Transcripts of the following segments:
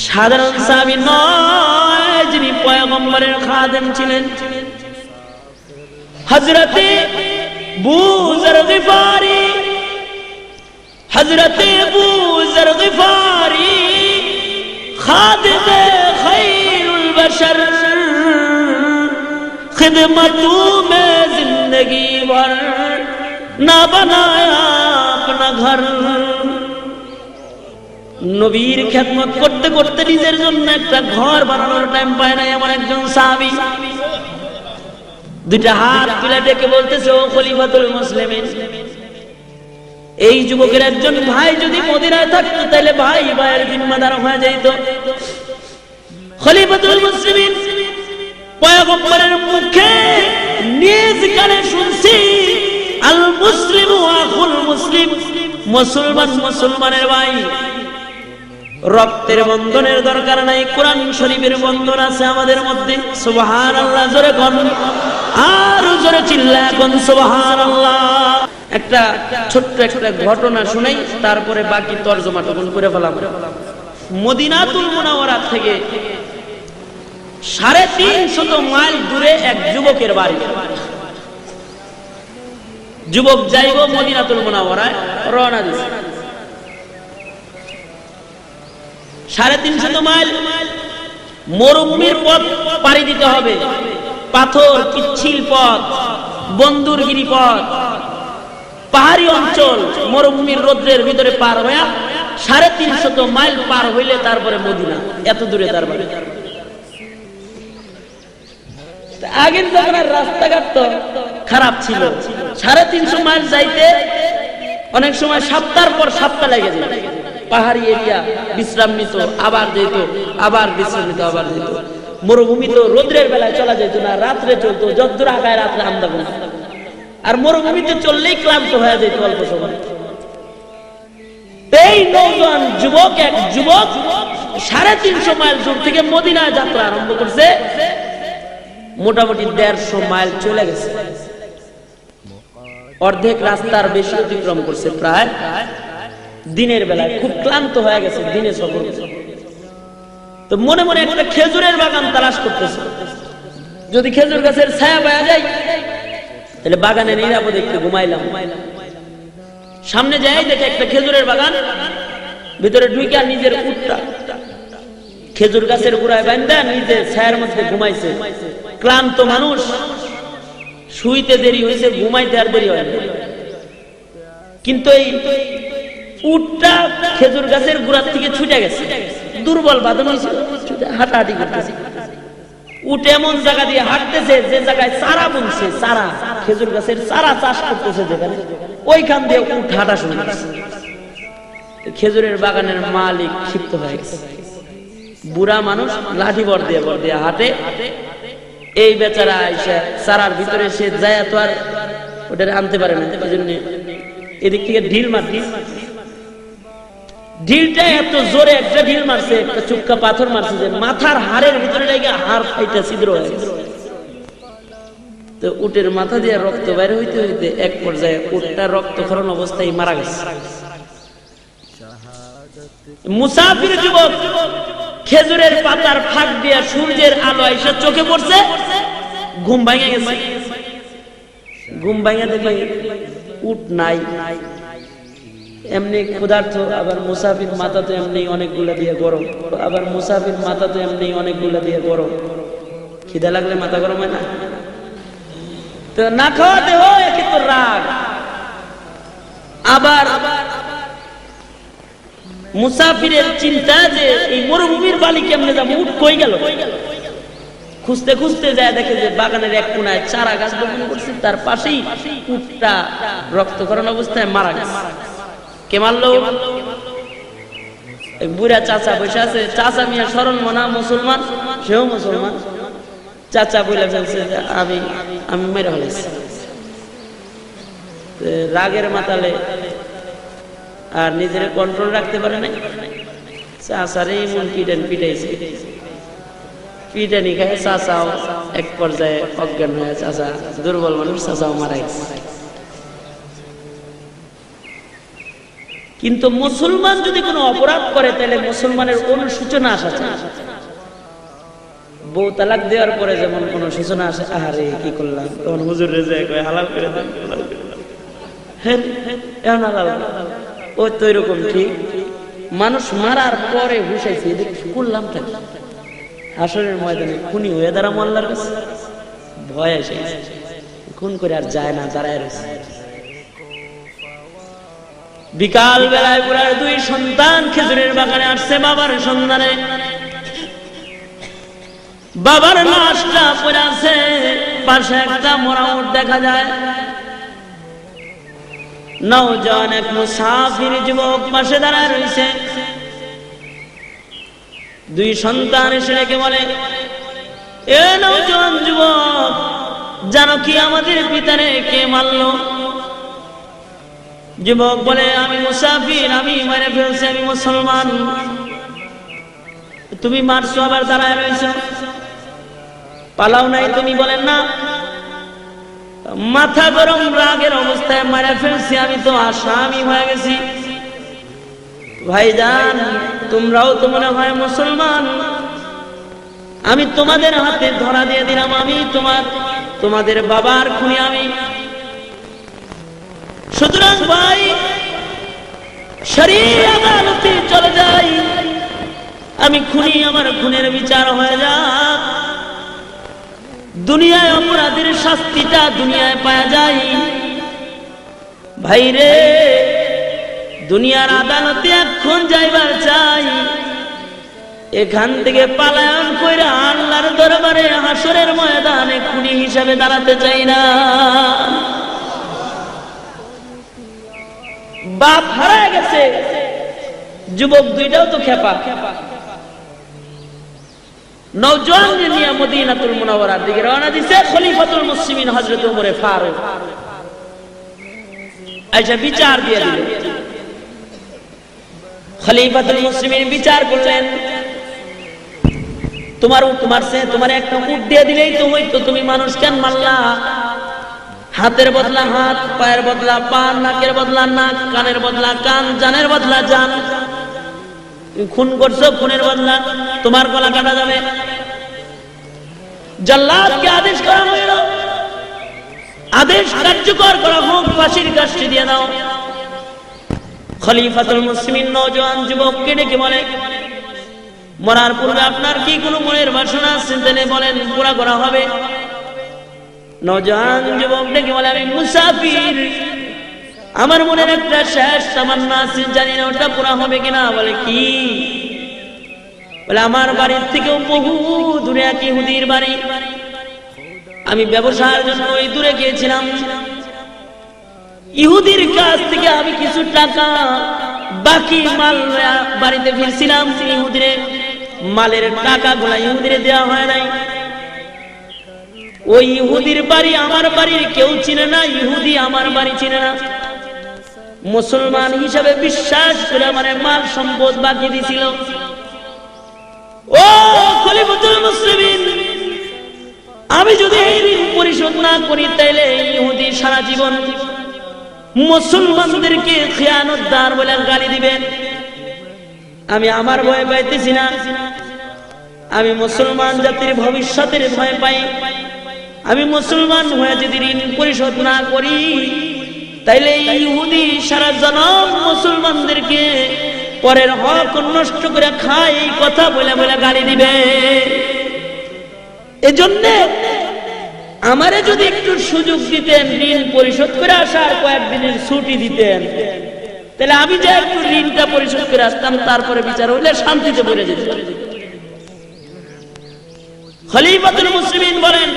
সাধারণ সাহাবী নয়, যিনি পয়গম্বরের খাদেম ছিলেন। হযরতে আবু যর গিফারি, হযরতে আবু যর গিফারি খাদিমে খায়রুল বশর, खिदमतू में जिंदगी भर ना बनाया अपना घर। নবীর খেদমত করতে করতে নিজের জন্য একটা ঘর বানানোর টাইম পায় না এমন একজন সাহাবী। দুইটা হাত তুলে ডেকে বলতেছে, ও খলিফাতুল মুসলিমিন, এই যুবকের একজন ভাই যদি মদিনায় থাকতো তাহলে ভাই ভাইয়ের জিম্মাদার হয়ে যেত। খলিফাতুল মুসলিমিন পয়গম্বরের মুখে নিজ কানে শুনছি, আল মুসলিমু আখুল মুসলিম, মুসলমান মুসলমানের ভাই। রক্তের বন্ধনের দরকার নাই, কোরআন শরীফের বন্ধন আছে আমাদের মধ্যে। সুবহানাল্লাহ জোরে কোন, আর জোরে চিল্লায় কোন সুবহানাল্লাহ। একটা ছোট্ট একটা ঘটনা শুনাই, তারপরে বাকি তরজমাটুকু করে ফেলাম। মদিনাতুল মুনাওয়ারা থেকে 350 মাইল দূরে এক যুবকের বাড়ি। যুবক যাইব মদিনাতুল মুনাওয়ারায়, রওনা দিছে। 350 মাইল মরুভূমির পথ পাড়ি দিতে হবে, পাথর পিচ্ছিল পথ, বন্দুরগিরি পথ, পাহাড়ি অঞ্চল, মরুভূমির রোদ্রের ভিতরে পার হয়ে 350 মাইল পার হইলে তারপরে মদিনা। এত দূরে তার বাড়ি। আগের জামানার রাস্তাঘাট তো খারাপ ছিল, 350 মাইল যাইতে অনেক সময় সপ্তাহ পর সপ্তাহ লেগে যেত। পাহাড়ি এরিয়া, বিশ্রাম নিত, আবার যেত, আবার বিশ্রাম নিত, আবার যেত। মরুভূমি তো রোদ্রের বেলায় চলা যেত না, রাত্রে চলতো, যদ্দূর আগায় রাত্রে আমদানি। আর মরুভূমিতে চললেই ক্লান্ত হয়ে যেত অল্প সময়। এই নওজোয়ান যুবক, এক যুবক 350 মাইল দূর থেকে মদিনায় যাত্রা আরম্ভ করছে। মোটামুটি 150 মাইল চলে গেছে, অর্ধেক রাস্তার বেশি অতিক্রম করছে। প্রায় দিনের বেলায় খুব ক্লান্ত হয়ে গেছে, দিনে সফর করছে। তো মনে মনে একটা খেজুরের বাগান তালাশ করতেছে। যদি খেজুর গাছের ছায়া পাওয়া যায় তাহলে বাগানে নিরাপদে একটু ঘুমাইলাম। সামনে যাই দেখে একটা খেজুরের বাগান, ভিতরে ঢুকে নিজের উটটা খেজুর গাছের গোড়ায় বাঁধা নিজে ছায়ার মধ্যে ঘুমাইছে। ক্লান্ত মানুষ, শুইতে দেরি হয়েছে, ঘুমাইতে আর দেরি হয় না। কিন্তু এই উটটা খেজুর গাছের গোড়ার থেকে ছুটে গেছে, দুর্বল বাঁধানো হয়েছিল, হাঁটাহাঁটি করতেছে। উট এমন জায়গা দিয়ে হাঁটতেছে যে জায়গায় চারা বুনছে, চারা খেজুর গাছের চারা চাষ করতেছে যেখানে, ওইখান দিয়ে উট হাঁটা শুরু করছে। খেজুরের বাগানের মালিক ক্ষিপ্ত হয়ে গেছে। বুড়া মানুষ লাঠি বর দিয়ে হাঁটে। এই বেচারা আইসা চারার ভিতরে সে যায় তো আর ওটা আনতে পারে না, এই জন্য এদিক থেকে ঢিল মারছে। ঢিলটা এত জোরে একটা ঢিল মারছে, একটা চুক্কা পাথর মারছে যে মাথার হাড়ের ভিতরে লেগে হাড় ফাইটা ছিদ্র হয়ে গেছে। তো উটের মাথা দিয়ে রক্ত বাইরে হইতে হইতে এক পর্যায়ে উটটা রক্তক্ষরণ অবস্থায় মারা গেছে। মুসাফির যুবক খেজুরের পাতার ফাঁক দিয়ে সূর্যের আলো এসে চোখে পড়ছে, ঘুম ভাঙে গেছে। ঘুম ভাঙে দেখে উট নাই, এমনি ক্ষুধার্ত। আবার মুসাফির মাথা তো এমনি অনেকগুলা দিয়ে গরম, আবার মুসাফির মাথা তো এমনি অনেকগুলা দিয়ে গরম। খিদা লাগলে মাথা গরম হয় না? তো না খাওয়াতে হয় একে তো রাগ। আবার মুসাফিরের চিন্তা যে এই মরুভূমির বালি কেমনে যাবো, উট কই গেল। খুঁজতে খুঁজতে যায়, দেখে যে বাগানের এক কোনায় চারা গাছ বপন করছে, তার পাশেই উটটা রক্তক্ষরণ অবস্থায় মারা গেছে। কে মারলো? বুড়া চাচা বসে আছে। চাচা মিয়া স্মরণ মনা মুসলমান, সেও মুসলমান। চাচা বলে ফেলছে যে আমি মেরে ফেলেছি। রাগের মাতালে আর নিজের কন্ট্রোল রাখতে পারে নাই, চাচারে এমন পিটাইছে। পিটানি খায় চাচাও এক পর্যায়ে অজ্ঞান হয়ে, চাচা দুর্বল মানুষ, চাচাও মারা গেছে। কিন্তু মুসলমান যদি কোনো অপরাধ করে তাহলে মুসলমানের অনুশোচনা আসা চায়। বউ তালাক দেওয়ার পরে যেমন কোন সূচনা আসে, আরে কি করলাম, তখন হুজুর রে যায় কয় হালাল করে দেন, হালাল করে দেন, হ্যাঁ এখন হালাল। ও তো এরকম ঠিক মানুষ মারার পরে হুসাইছে, এদের করলাম তাই হাসরের ময়দানে খুনি হয়ে দাঁড়াম আল্লাহর কাছে, ভয় এসে খুন করে আর যায় না, দাঁড়ায় রয়েছে। বিকাল বেলায় পুরার দুই সন্তান খেজুরের বাগানে আসছে বাবার সন্ধানে। বাবার লাশটা পড়ে আছে, পাশে একটা মরা উট দেখা যায়। নওজোয়ান এক মুসাফির যুবক পাশে দাঁড়ায় রয়েছে। দুই সন্তান এসে ডেকে বলে, এ নওজোয়ান যুবক, জানো কি আমাদের পিতারে কে মারলো? যুবক বলে, আমি মুসাফির, আমি মেরে ফেলছি, আমি মুসলমান। তুমি মারছো, আবার দাঁড়ায় রয়েছো, পালাও নাই তুমি? বলেন না, মাথা গরম রাগের অবস্থায় মেরে ফেলছি, আমি তো আসামি হয়ে গেছি। ভাইজান, তোমরাও তো মনে হয় মুসলমান, আমি তোমাদের হাতে ধরা দিয়ে দিলাম, আমি তোমাদের বাবার খুনি আমি। সুতরাং ভাই, শরীয়ত আদালতে চলে যাই, আমি খুনি, আমার খুনের বিচার হয়ে যাক। দুনিয়ায় অপরাধের শাস্তিটা দুনিয়ায় পাওয়া যায়। ভাইরে, দুনিয়ার আদালতে এখন যাইবার চাই, এখান থেকে পালায়ন কইরা আল্লাহর দরবারে হাসরের ময়দানে খুনি হিসাবে দাঁড়াতে চাই না। বাপ হারায় গেছে, যুবক দুইটাও তো খেপা। নওজোয়ান নিয়ে মদিনাতুল মুনাওয়ারার দিকে রওনা দিছে খলিফাতুল মুসলিমিন হযরত ওমর ফারুক। আচ্ছা, বিচার দিয়ে দিল। খলিফাতুল মুসলিমিন বিচার করলেন, তোমার উট মারছে, তোমার একটা উট দিয়ে দিলেই তো হইতো, তুমি মানুষ কেন মারলা? হাতের বদলা হাত, পায়ের বদলা পা, নাকের বদলা নাক, কানের বদলা কান, জানের বদলা জান। খুন করছো, খুনের বদলা তোমার গলা কাটা যাবে। জল্লাদকে আদেশ করা হইল, আদেশ কার্যকর করা হোক, ফাঁসির কাষ্টি দিয়ে দাও। খলিফাতুল মুসলিমিন নওজোয়ান যুবককে ডেকে বলে, মরার পূর্বে আপনার কি কোনো মনের বাসনা আছে? তিনি বলেন, পুরা করা হবে। নওজোয়ান যুবক ডেকে বলে, আমি মুসাফির, আমার মনের একটা শেষ তামান্না আছে, জানি না ওটা পুরা হবে কিনা। বলে, কি? বলে, আমার বাড়ির থেকেও বহু দূরে এক ইহুদির বাড়ি, আমি ব্যবসার জন্য ওই দূরে গিয়েছিলাম। ইহুদির কাছ থেকে আমি কিছু টাকা বাকি মাল বাড়িতে ফিরছিলাম। ইহুদিরে মালের টাকা গুলা ইহুদিরে দেওয়া হয় নাই। ওই ইহুদির বাড়ি আমার বাড়ির কেউ চিনে না, ইহুদি আমার বাড়ি চিনে না। মুসলমান হিসাবে বিশ্বাস করে আমার মাল সম্পদ বাকি দিছিল। ও খলিফাতুল মুসলিমিন, আমি যদি এই ঋণ পরিশোধ না করি তাইলে ইহুদি সারা জীবন মুসলমানদেরকে খিয়ানতদার বলে গালি দিবে। আমি আমার ভয় পাইতেছি না, আমি মুসলমান জাতির ভবিষ্যতের ভয় পাই। আমি মুসলমান হয়ে যদি ঋণ পরিশোধ না করি তাইলে ইহুদি সারা জনম মুসলমানদেরকে পরের হক নষ্ট করে খায়, এই কথা বলে বলে গালি দিবে। এজন্য আমারে যদি একটু সুযোগ দিতেন, ঋণ পরিশোধ করে আসার কয়েকদিনের ছুটি দিতেন, তাহলে আমি যে একটু ঋণটা পরিশোধ করে আসতাম, তারপরে বিচার হইলে শান্তিতে বলে যেতাম। খলিফাতুল মুসলিমিন বলেন,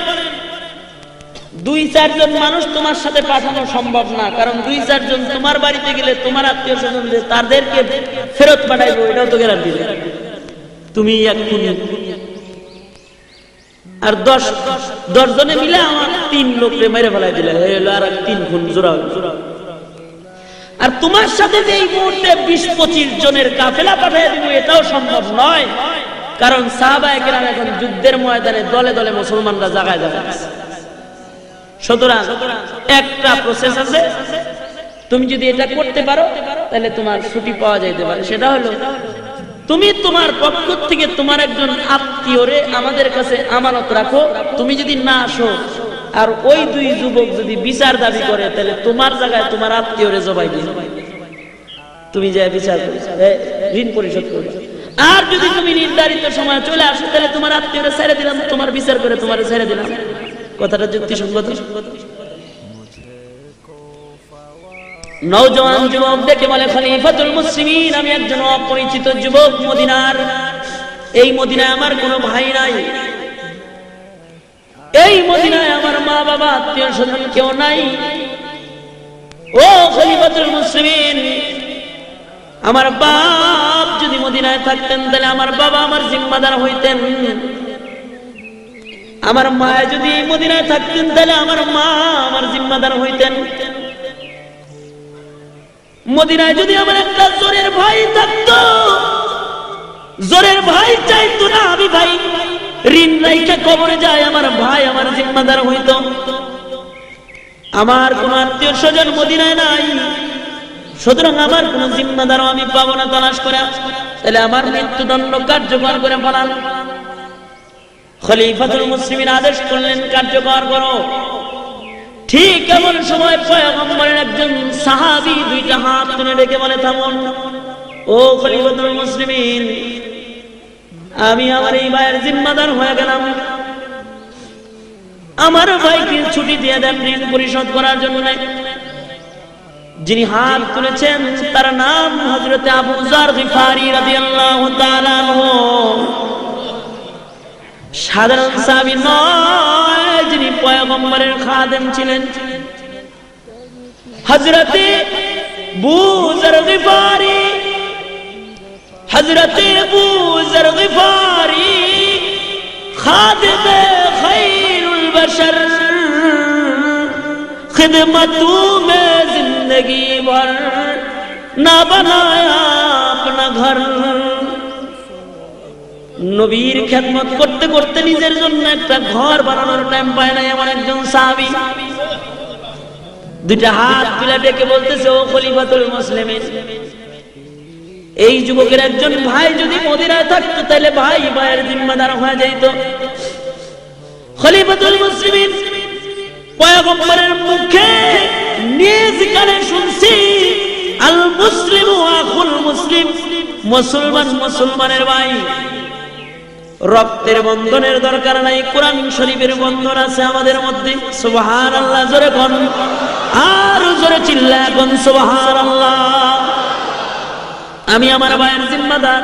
2-4 জন মানুষ তোমার সাথে পাঠানো সম্ভব না, কারণ 2-4 জন তোমার বাড়িতে গেলে তোমার আত্মীয় স্বজন তাদেরকে ফেরত পাঠাইবো, এটাও তো গ্যারান্টি নেই। তুমি এক খুনি, আর 10 জনে মিলে আমার 3 লোককে মেরে ফেলাই দিলে, আর 3 খুন জোড়া। আর তোমার সাথে যে এই মুহূর্তে 20-25 জনের কাফেলা পাঠিয়ে দিব, এটাও সম্ভব নয়, কারণ সাহাবায়ে কেরাম এখন যুদ্ধের ময়দানে দলে দলে মুসলমানরা জায়গায় জায়গায় আছে। সুতরাং একটা প্রসেস আছে, তুমি যদি এটা করতে পারো তাহলে তোমার ছুটি পাওয়া যাইতে পারে। সেটা হলো তুমি তোমার পক্ষ থেকে তোমার একজন আত্মীয়রে আমাদের কাছে আমানত রাখো, তুমি যদি না আসো আর ওই দুই যুবক যদি বিচার দাবি করে তাহলে তোমার জায়গায় তোমার আত্মীয়রে জবাই দিও, তুমি যা বিচার করো, ঋণ পরিশোধ করবে। আর যদি তুমি নির্ধারিত সময় চলে আসো তাহলে তোমার আত্মীয়রে ছেড়ে দিলাম, তোমার বিচার করে তোমার ছেড়ে দিলাম। কথাটা যুক্তিসঙ্গত। নওজোয়ান যুবক দেখে বলে, খলিফাতুল মুসলিমিন, আমি একজন অপরিচিত যুবক মদিনার, এই মদিনায় আমার কোনো ভাই নাই, এই মদিনায় আমার মা বাবা আত্মীয় স্বজন কেউ নাই। ও খলিফাতুল মুসলিমিন, আমার বাপ যদি মদিনায় থাকতেন তাহলে আমার বাবা আমার জিম্মাদার হইতেন, আমার মা যদি মদিনায় থাকতেন তাহলে আমার মা আমার জিম্মাদার হইতেন। মদিনায় যদি আমার একটা জোরের ভাই থাকতো, জোরের ভাই চাইতো না আমি ভাই ঋণ রাইখা কবরে যায়, আমার ভাই আমার জিম্মাদার হইতো। আমার কোন আত্মীয় স্বজন মদিনায় নাই, সুতরাং আমার কোন জিম্মাদারও আমি পাবো না তালাশ করে, তাহলে আমার মৃত্যুদণ্ড কার্যকর করে ফেলান। খলিফাতুল মুসলিমিন আদেশ করলেন, কার্যকর করো। ঠিক এমন সময় পয়গম্বরের একজন সাহাবী দুইটা হাত তুলে ডেকে বলে, থামুন ও খলিফাতুল মুসলিমিন, আমি আমার এই ভাইয়ের জিম্মাদার হয়ে গেলাম, আমার ভাইকে ছুটি দিয়ে দেন ঋণ পরিশোধ করার জন্য। যিনি হাত তুলেছেন তার নাম হযরত আবু যার গিফারি রাদিয়াল্লাহু তাআলা আনহু। সাধারণ সাহাবী নয়, যিনি পয়গম্বরের খাদেম ছিলেন। হযরত আবু যার গিফারি, হযরত আবু যার গিফারি খাদেমে খায়রুল বশর, खिदमतों में जिंदगी भर ना बनाया अपना घर। নবীর খেদমত করতে করতে নিজের জন্য একটা ঘর বানানোর টাইম পায় না এমন একজন সাহাবী দুইটা হাত তুলে ডেকে বলতেছে, ও খলিফাতুল মুসলিমিন, এই যুবকের একজন ভাই যদি মদিনায় থাকতো তাহলে ভাই ভাইয়ের জিম্মাদার হয়ে যাইত। খলিফাতুল মুসলিমিন পয়গম্বরের মুখে নিজ কানে শুনছি, আল মুসলিমু আখুল মুসলিম, মুসলমান মুসলমানের ভাই, রক্তের বন্ধনের দরকার নাই, কোরআন শরীফের বন্ধন আছে আমাদের মধ্যে। সুবহানাল্লাহ জোরে কোন, আর জোরে চিল্লা কোন সুবহানাল্লাহ। আমি আমার ভাইয়ের জিম্মাদার,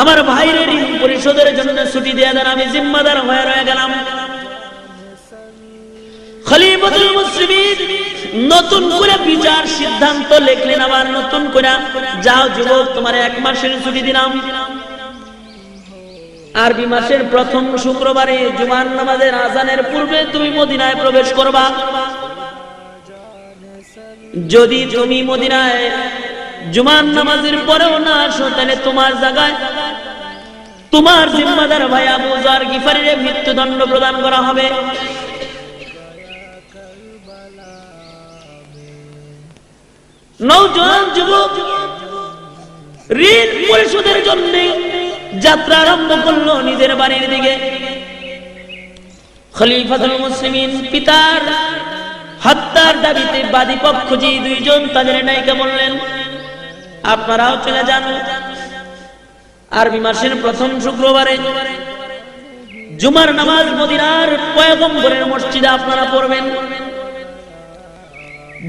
আমার ভাইয়ের ঋণ পরিশোধের জন্য ছুটি দিয়ে দেন, আমি জিম্মাদার হয়ে রয়ে গেলাম। খলিফাতুল মুসলিমিন নতুন করে বিচার সিদ্ধান্ত লিখলেন, আবার নতুন করে, যাও যুবক, তোমার 1 মাসের ছুটি দিলাম। আরবি মাসের প্রথম শুক্রবারে জুমার নামাজের আযানের পূর্বে তুমি মদিনায় প্রবেশ করবা। যদি তুমি মদিনায় জুমার নামাজের পরেও না আসো তাহলে তোমার জায়গায় তোমার জিম্মাদার ভাই আবু যার গিফারির মৃত্যুদণ্ড প্রদান করা হবে। নওজোয়ান যুবক ঋণ পরিশোধের জন্য যাত্রা আরম্ভ করলো নিজের বাড়ির দিকে। খলিফাতুল মুসলিমিন পিতার হত্যার দাবিতে বাদী পক্ষ যে দুইজন, তাদের নায়িকা বললেন, আপনারাও চলে যান। আরবি মাসের প্রথম শুক্রবারে জুমার নামাজ মদিনার পয়গম্বরের মসজিদে আপনারা পড়বেন।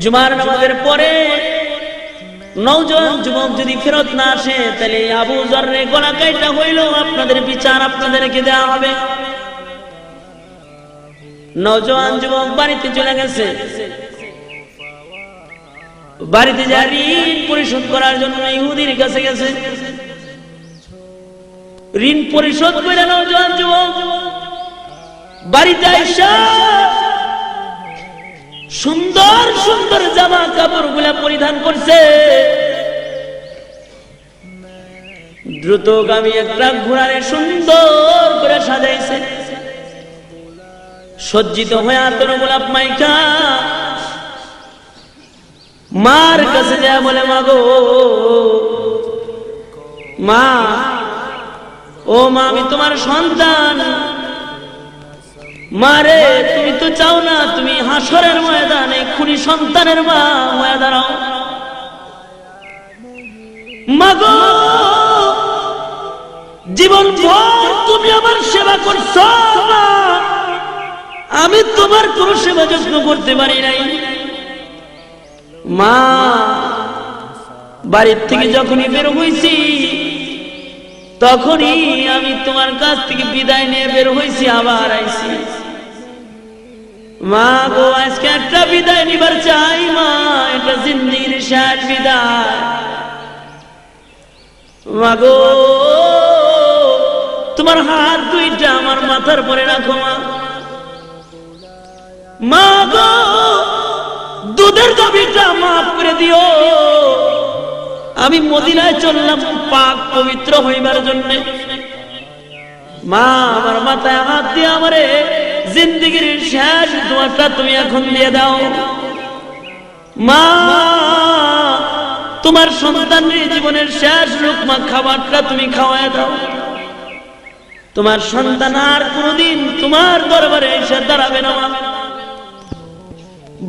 জুমার নামাজের পরে নওজোয়ান যুবক যদি ফেরত না আসে তাহলে আবু যারের গলা কাটা হইল, আপনাদের বিচার আপনাদেরকে দেওয়া হবে। নওজোয়ান যুবক বাড়িতে চলে গেছে, বাড়িতে যা ঋণ পরিশোধ করার জন্য ইহুদির কাছে গেছে। ঋণ পরিশোধ করে নওজোয়ান যুবক বাড়িতে আইসা সুন্দর সুন্দর জামা কাপড় গুলা পরিধান করছে, দ্রুতগামী একটা ঘোড়ারে সুন্দর করে সাজাইছে, সজ্জিত হয়ে আতর গোলাপ মাইকা মার কাছে যা বলে, মা গো মা, ও মা, আমি তোমার সন্তান। মারে, তুমি তো চাও না তুমি হাসরের ময়দানে খুনি সন্তানের মা হয়ে দাঁড়াও। মা গো, জীবন ভর তুমি আমার সেবা করছো, আমি তোমার কোন সেবা যত্ন করতে পারি নাই। মা, বাড়ির থেকে যখনই বের হয়েছি তখনই আমি তোমার কাছ থেকে বিদায় নিয়ে বের হয়েছি, আবার আইছি। মা গো, আজকে একটা বিদায় নিবার চাই মা, এটা জিন্দিগির শেষ বিদায়। মা গো, তোমার হাত দুইটা আমার মাথার পরে রাখো মা। মা গো, দুধের দাবিটা মাফ করে দিও। আমি মদিনায় চললাম পাক পবিত্র হইবার জন্য। মা, আমার মাথায় হাত দিয়ে আমারে জিন্দিগির শেষ দোয়াটা তুমি এখন দিয়ে দাও। মা, তোমার সন্তানের জীবনের শেষ লোকমা খাবারটা তুমি খাওয়ায় দাও। তোমার সন্তান আর কোনদিন তোমার দরবারে এসে দাঁড়াবে না। মা,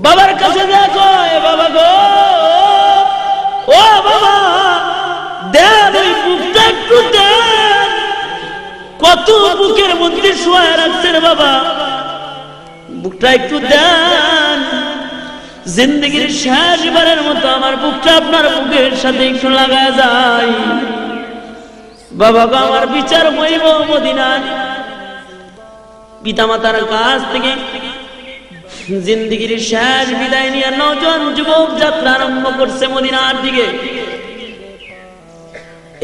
বাবার কাছে দেখো, বাবা গো, ও বাবা, দেন ওই বুকটা একটু দেন। কত বুকের মধ্যে শোয়া রাখছেন বাবা, বুকটা একটু দেন। জিন্দগির শেষ বারের মতো আমার বুকটা আপনার বুকের সাথে একটু লাগা যায়। বাবা গো, আমার বিচার হইব মদিনায়। পিতামাতার কাছ থেকে জিন্দগির শেষ বিদায় নিয়ে নজন যুবক যাত্রা আরম্ভ করছে মদিনার দিকে।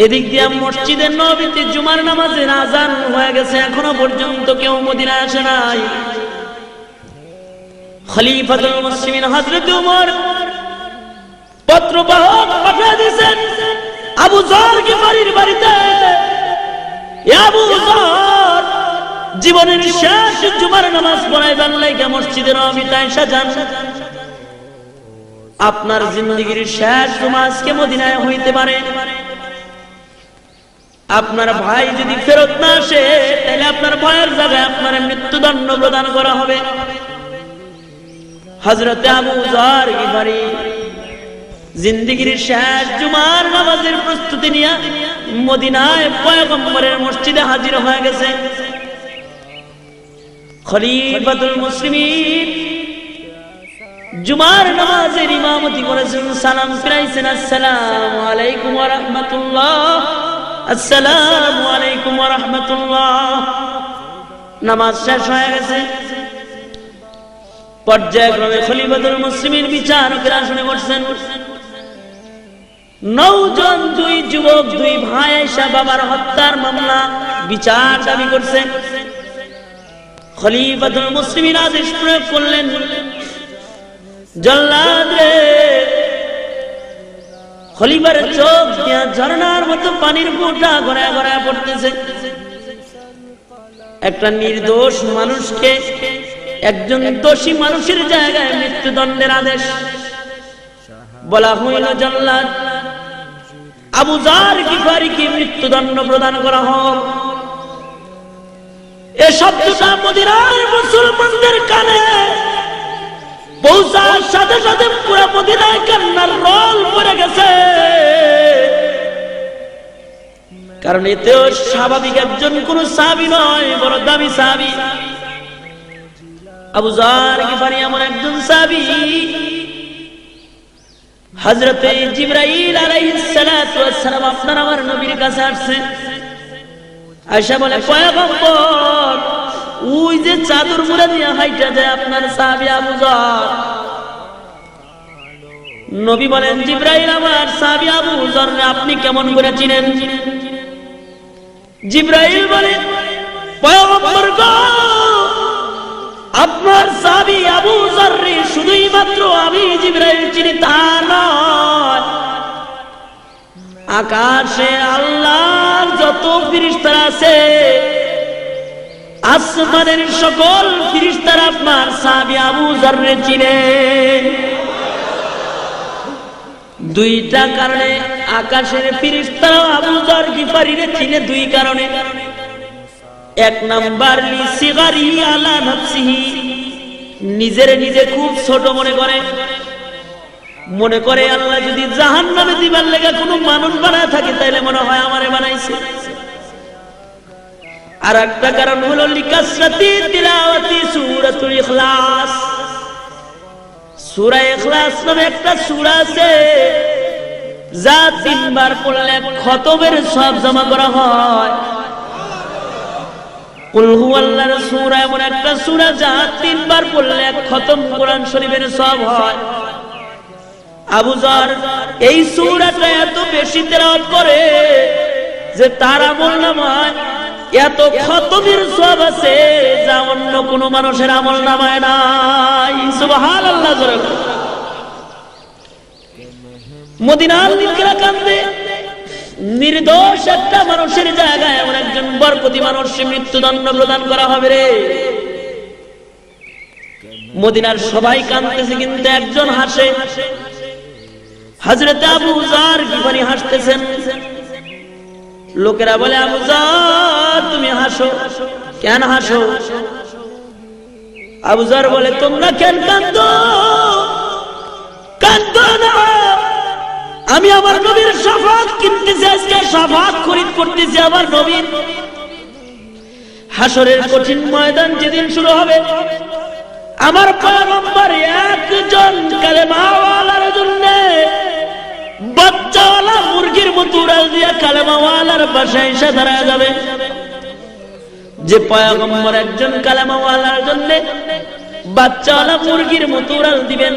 এদিক দিয়ে মসজিদে নববীতে জুমার নামাজের আজান হয়ে গেছে, এখনো পর্যন্ত কেউ মদিনায় আসে নাই। খলিফাতুল মুসলিমিন হযরত ওমর পত্রবাহক পাঠিয়ে দিয়েছেন আবু যর গিফারির বাড়িতে। আবু যর জীবনের শেষ জুমার নামাজ পড়াইবার লাইগা মসজিদে নববীতে এসে যান। আপনার জিন্দেগীর শেষ জুমা আজকে মদিনায় হইতে পারে। আপনার ভাই যদি ফেরত না আসে, তাহলে আপনার ভাইয়ের জায়গায় আপনার মৃত্যুদণ্ড প্রদান করা হবে। হযরত আবু যর গিফারি জিন্দেগীর শেষ জুমার নামাজের প্রস্তুতি নিয়ে মদিনায় পয়গম্বরের মসজিদে হাজির হয়ে গেছে। খলিফাতুল মুসলিমিন জুমার নামাজের ইমামতি করেছেন, সালাম ফিরাইছেন, আসসালামু আলাইকুম ওয়া রাহমাতুল্লাহ, আসসালামু আলাইকুম ওয়া রাহমাতুল্লাহ। নামাজ শেষ হয়ে গেছে। পর্যায়ক্রমে খলিফাতুল মুসলিমিন বিচারকের আসনে বসছেন। 9 জন, 2 যুবক, 2 ভাই এসে বাবার হত্যার মামলা বিচার দাবি করছেন। খলিফাতুল মুসলিমিন আদেশ প্রয়োগ করলেন, জল্লাদ রে, খলিফার চোখ দিয়া ঝর্ণার মতো পানির ফোঁটা গড়ায় গড়ায় পড়তেছে। একটা নির্দোষ মানুষকে একজন দোষী মানুষের জায়গায় মৃত্যুদণ্ডের আদেশ বলা হইল। জল্লাদ আবু যর গিফারিকে মৃত্যুদণ্ড প্রদান করা হোক। এ শব্দটা মদিনার মুসলমানদের কানে পৌঁছার সাথে সাথে পুরো মদিনায় কান্নার রোল পড়ে গেছে। কারণ এতেও স্বাভাবিক একজন কোন সাহাবী নয়, বড় দামি সাহাবী। আবু যর গিফারি এমন একজন সাহাবী, হযরত জিবরাইল আলাইহিস সালাতু ওয়াস সালাম আপনার আমার নবীর কাছে আসছে। আয়েশা বলে, পয়গম্বর, ওই যে চাদর মুড়া দিয়ে হাইটা যায় আপনার সাহাবী আবু যর। নবী বলেন, জিবরাইল আমার সাহাবী আবু যর আপনি কেমন করে চিনেন? জিবরাইল বলে, পয়গম্বর গো, আপনার সাহাবী আবু যর শুধুই মাত্র আমি জিবরাইল চিনি তা নয়, আকাশে আল্লাহর যত ফেরেশতারা আছে, আসমানের সকল ফেরেশতারা আপনার সাহাবী আবু যর চিনে। দুইটা কারণে আকাশের ফেরেশতারা আবু যর গিফারীরে চিনে, দুই কারণে। এক নাম্বার লিসিগারি আলা নাফসিহি, নিজের নিজে খুব ছোট মনে করে আল্লাহ যদি জাহান্নামে দিবার লেগে কোনো মানুষ বানায় থাকে তাইলে মনে হয় আমারে বানাইছে। আর একটা কারণ হলো লিকাসরাতি তিলাওয়াতি সূরাতুল ইখলাস। সূরা ইখলাস নামে একটা সূরা আছে যা 3 বার পড়লে খতমের সওয়াব জমা করা হয়। কুল হুয়াল্লাহর সূরা এমন একটা সূরা যা 3 বার পড়লে খতম কোরআন শরীফের সওয়াব হয়। আবু যর এই সূরাটা এত বেশি তেলাওয়াত করে যে তার আমলনামায় এত খতমের সওয়াব আছে যা অন্য কোন মানুষের আমলনামায় নাই। সুবহানাল্লাহ। মদিনার লোকেরা কান্দে, নির্দোষ একটা মানুষের জায়গায় এমন একজন বরকতি মানুষকে মৃত্যুদণ্ড প্রদান করা হবে রে। মদিনার সবাই কাঁদতেছে কিন্তু একজন হাসে। হযরত আবু যর গিফারী হাসতেছেন। লোকেরা বলে, আবু যর তুমি হাসো, কেন হাসো? আবু যর বলে, তোমরা কেন কাঁদো? কাঁদো না, আমি আমার নবীর শাফাত কিনতেছি, আজকে শাফাত খরিদ করতেছি আমার নবীর। হাসরের কঠিন ময়দান যেদিন শুরু হবে, আমার পয়গম্বর একজন কালেমাওয়ালার জন্য বাচ্চাওয়ালা মুরগির মতো উড়াল দিয়া কালেমাওয়ালার পাশে এসে দাঁড়ায় যাবে। যে পয়গম্বর একজন কালেমাওয়ালার জন্য বাচ্চাওয়ালা মুরগির মতো উড়াল দিবেন,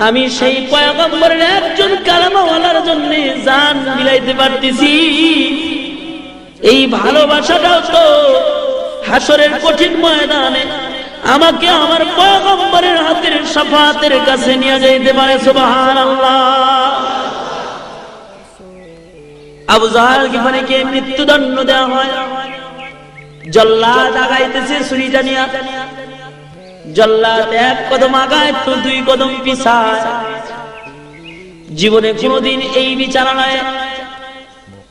আমি সেই পয়গম্বরের একজন কালেমাওয়ালার জন্য জান বিলাইতে পারতেছি। এই ভালোবাসাটাও তো হাসরের কঠিন ময়দানে আমাকে আমার পয়গম্বরের হাতের শাফাতের কাছে নিয়ে যাইতে পারে। সুবহানাল্লাহ। আবু যর গিফারীকে মৃত্যুদণ্ড দেওয়া হয়। জল্লাদ আগাইতেছে ছুরিটা নিয়ে। জল্লাদ 1 কদম আগায় তো 2 কদম পিছায়। জীবনে কোনোদিন এই বিচারণায়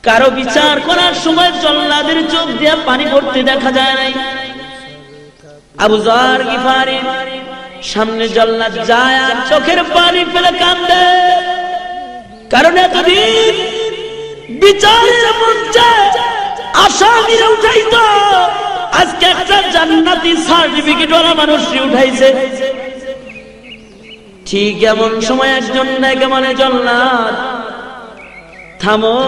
কারো বিচার করার সময় জল্লাদের চোখ দিয়ে পানি পড়তে দেখা যায় নাই। আবু যর গিফারী সামনে জল্লাদ যায় আর চোখের পানি ফেলে কাঁদে, কারণ এতদিন বিচারের মঞ্চে আসামিরা উঠাইতো, আজকে একটা জান্নাতি সার্টিফিকেটওয়ালা মানুষকে উঠাইছে। ঠিক এমন সময় একজন নায়িকা মানে জল্লাদ, থামো,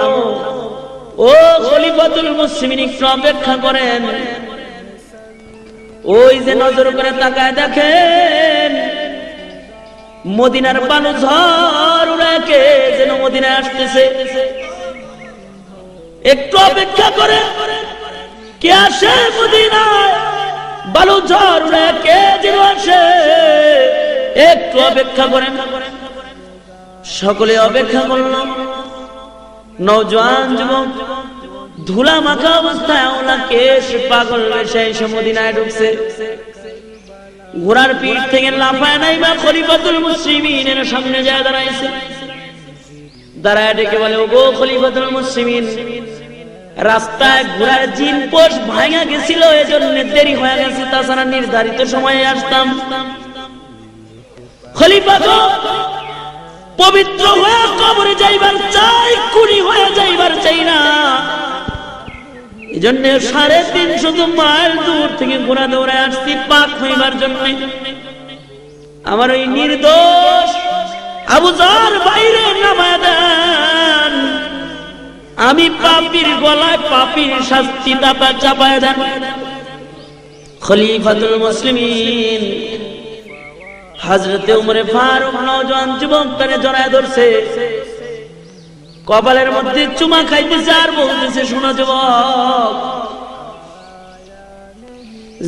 ও খলিফাতুল মুসলিমিন একটু অপেক্ষা করেন। ওই যে নজর করে তাকায় দেখেন মদিনার বালু ঝড় উড়াকে যেন মদিনায় আসতেছে। একটু অপেক্ষা করে, কে আসে মদিনায়? বালু ঝড় উড়াকে যেন আসে, একটু অপেক্ষা করেন। সকলে অপেক্ষা করল। নওজোয়ান যুবক ধুলা মাখা অবস্থায় ওলা কেশ পাগল বেশে এসে মদিনায় ঢুকছে। ঘোড়ার পিঠ থেকে লাফায় নাই বা খলিফাতুল মুসলিমিনের সামনে যায় দাঁড়াইছে। দাঁড়ায় ডেকে বলে, ও গো খলিফাতুল মুসলিমিন, রাস্তায় ঘোড়ার জিন পোষ ভাঙা গেছিল, এজন্য দেরি হয়ে গেছে, তাছাড়া নির্ধারিত সময়ে আসতাম। খলিফা গো, পবিত্র হয়ে কবরে যাইবার চাই, কুড়ি হয়ে যাইবার চাই না। এজন্য 350 মাইল দূর থেকে ঘোড়া দৌড়ে আসছি পাক হইবার জন্য। আমার ওই নির্দোষ আবু যর বাইরে নামায় দেন, আমি পাপীর গলায় পাপীর শাস্তি চাপায় দেন। খলিফাতুল মুসলিমিন হযরতে উমরে ফারুক নওজোয়ান যুবকটারে জড়ায় ধরছে, কপালের মধ্যে চুমা খাইতেছে আর বলতেছে, শোনো যুবক,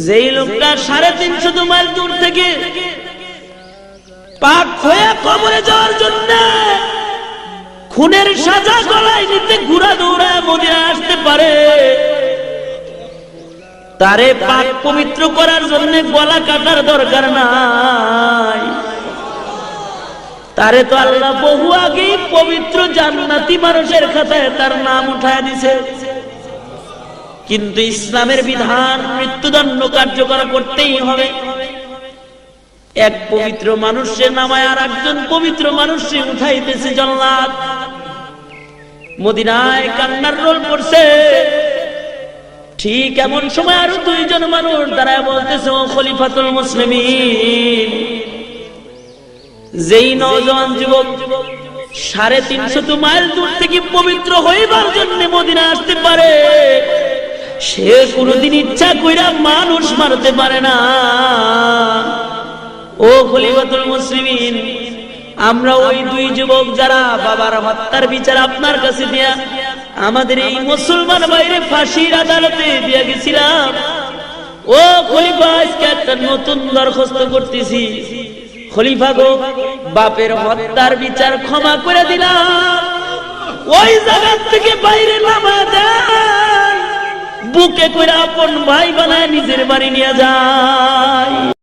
যেই লোকটা 350 মাইল দূর থেকে পাক হয়ে কবরে যাওয়ার জন্য খুনের সাজা গলায় নিতে ঘোড়া দৌড়ায় মদিনায় আসতে পারে, তারে পাক পবিত্র করার জন্য গলা কাটার দরকার নাই। তারে তো আল্লাহ বহু আগেই পবিত্র জান্নাতি মানুষের খাতায় তার নাম উঠায় দিছে, কিন্তু ইসলামের বিধান মৃত্যুদণ্ড কার্যকর করতেই হবে। এক পবিত্র মানুষের নামায় আর একজন পবিত্র মানুষকে উঠাইতেছে জান্নাত। মদিনায় কান্নার রোল পড়ছে, ঠিক এমন সময় আরো দুইজন মানুষ দাঁড়ায় বলতেছে, ও খলিফাতুল মুসলিমিন, যেই নওজোয়ান যুবক 350 মাইল দূর থেকে পবিত্র হইবার জন্য মদিনা আসতে পারে, সে কোনদিন ইচ্ছা কইরা মানুষ মারতে পারে না। ও খলিফাতুল মুসলিমিন, আমরা ওই দুই যুবক যারা বাবার হত্যার বিচার আপনার কাছে দিয়া আমাদের এই মুসলমান ভাইরে ফাঁসির আদালতে দিয়া গেছিলাম, ও খলিফা আজকে একটা নতুন দরখাস্ত করতেছি, খলিফা গো, বাপের হত্যার বিচার ক্ষমা করে দিলাম, ওই জায়গা থেকে বাইরে নামা দেন, বুকে করে আপন ভাই বানায় নিজের বাড়ি নিয়ে যান।